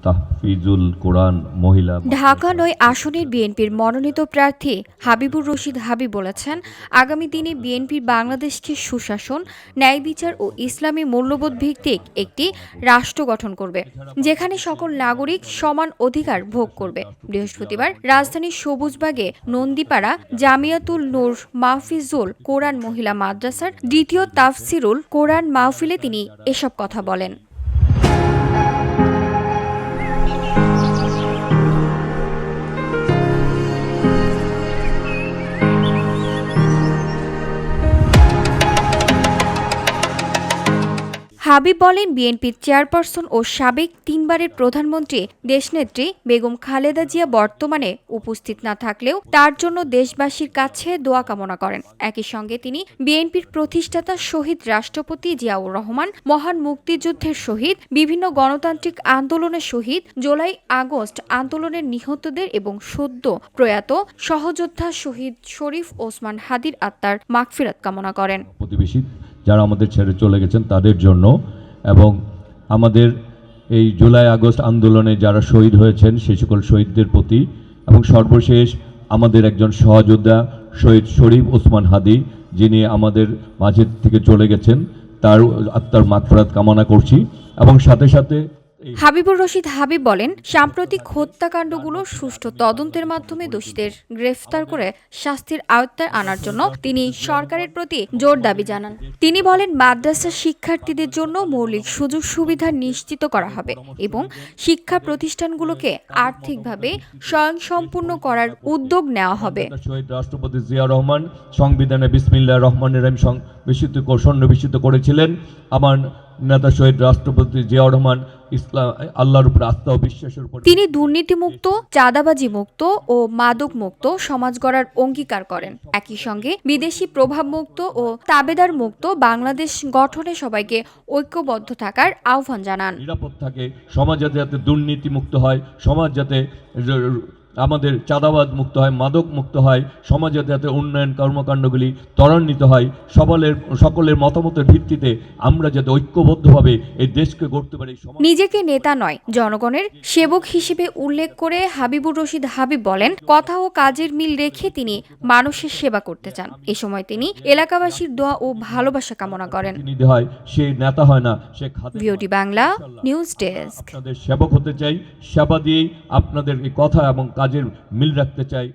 তাহফিজুল কোরআন মহিলা ঢাকা ৯ আসনের বিএনপির মনোনীত প্রার্থী হাবিবুর রশিদ হাবিব বলেছেন, আগামী দিনে বিএনপির বাংলাদেশকে সুশাসন, ন্যায় বিচার ও ইসলামী মূল্যবোধ ভিত্তিক একটি রাষ্ট্র গঠন করবে, যেখানে সকল নাগরিক সমান অধিকার ভোগ করবে। বৃহস্পতিবার রাজধানীর সবুজবাগে নন্দীপাড়া জামিয়াতুল নূর মাহফিজুল কোরআন মহিলা মাদ্রাসার দ্বিতীয় তাফসিরুল কোরআন মাহফিলে তিনি এসব কথা বলেন। হাবিব বলেন, বিএনপির চেয়ারপারসন ও সাবেক ৩ বারের প্রধানমন্ত্রী দেশনেত্রী বেগম খালেদা জিয়া বর্তমানে উপস্থিত না থাকলেও তার জন্য দেশবাসীর কাছে দোয়া কামনা করেন। একই সঙ্গে তিনি বিএনপির প্রতিষ্ঠাতা শহীদ রাষ্ট্রপতি জিয়াউর রহমান, মহান মুক্তিযুদ্ধের শহীদ, বিভিন্ন গণতান্ত্রিক আন্দোলনের শহীদ, জুলাই আগস্ট আন্দোলনের নিহতদের এবং সদ্য প্রয়াত সহযোদ্ধা শহীদ শরীফ ওসমান হাদির আত্মার মাগফিরাত কামনা করেন। প্রতিবেশী যারা আমাদের ছেড়ে চলে গেছেন তাদের জন্য এবং আমাদের এই জুলাই আগস্ট আন্দোলনে যারা শহীদ হয়েছেন সেই সকল শহীদদের প্রতি এবং সর্বশেষ আমাদের একজন সহযোদ্ধা শহীদ শরীফ ওসমান হাদি যিনি আমাদের মাঝে থেকে চলে গেছেন তার আত্মার মাগফিরাত কামনা করছি এবং সাথে সাথে হাবিবুর রশিদ হাবিব বলেন, সাম্প্রতিক হত্যাকাণ্ডগুলো সুষ্ঠু তদন্তের মাধ্যমে দোষীদের গ্রেফতার করে শাস্তির আওতায় আনার জন্য তিনি সরকারের প্রতি জোর দাবি জানান। তিনি বলেন, মাদ্রাসা শিক্ষার্থীদের জন্য মৌলিক সুযোগ সুবিধা নিশ্চিত করা হবে এবং শিক্ষা প্রতিষ্ঠানগুলোকে আর্থিকভাবে স্বয়ংসম্পূর্ণ করার উদ্যোগ নেওয়া হবে। শহীদ রাষ্ট্রপতি জিয়াউর রহমান সংবিধানে বিসমিল্লাহির রহমানির রহিম সন্নিবেশিত করেছিলেন। আমার নেতা শহীদ রাষ্ট্রপতি জিয়াউর রহমান ইসলাম আল্লাহর উপর আস্থা ও বিশ্বাসের উপর তিনি দুর্নীতিমুক্ত, চাঁদাবাজি মুক্ত ও মাদক মুক্ত সমাজ গড়ার অঙ্গীকার করেন। একই সঙ্গে বিদেশি প্রভাব মুক্ত ও তাবেদার মুক্ত বাংলাদেশ গঠনে সবাইকে ঐক্যবদ্ধ থাকার আহ্বান জানান। নিরাপদ থাকে, সমাজ যাতে দুর্নীতি মুক্ত হয়, সমাজ যাতে আমাদের চাঁদাবাদ মুক্ত হয়, মাদক মুক্ত হয়, সমাজে যাতে উন্নয়ন কর্মকাণ্ডগুলি ত্বরান্বিত হয়, সকলের মতামতের ভিত্তিতে আমরা যাতে ঐক্যবদ্ধভাবে এই দেশকে গড়তে পারি। নিজেকে নেতা নয়, জনগণের সেবক হিসেবে উল্লেখ করে হাবিবুর রশিদ হাবিব বলেন, কথা ও কাজের মিল রেখে তিনি মানুষের সেবা করতে চান। এ সময় তিনি এলাকাবাসীর দোয়া ও ভালোবাসা কামনা করেন। সে নেতা হয় না, সে ভিওটি বাংলা নিউজ ডেস্ক। আপনাদের সেবক হতে চাই, সেবা দিয়েই আপনাদের এই কথা এবং কাজের মিল রাখতে চাই।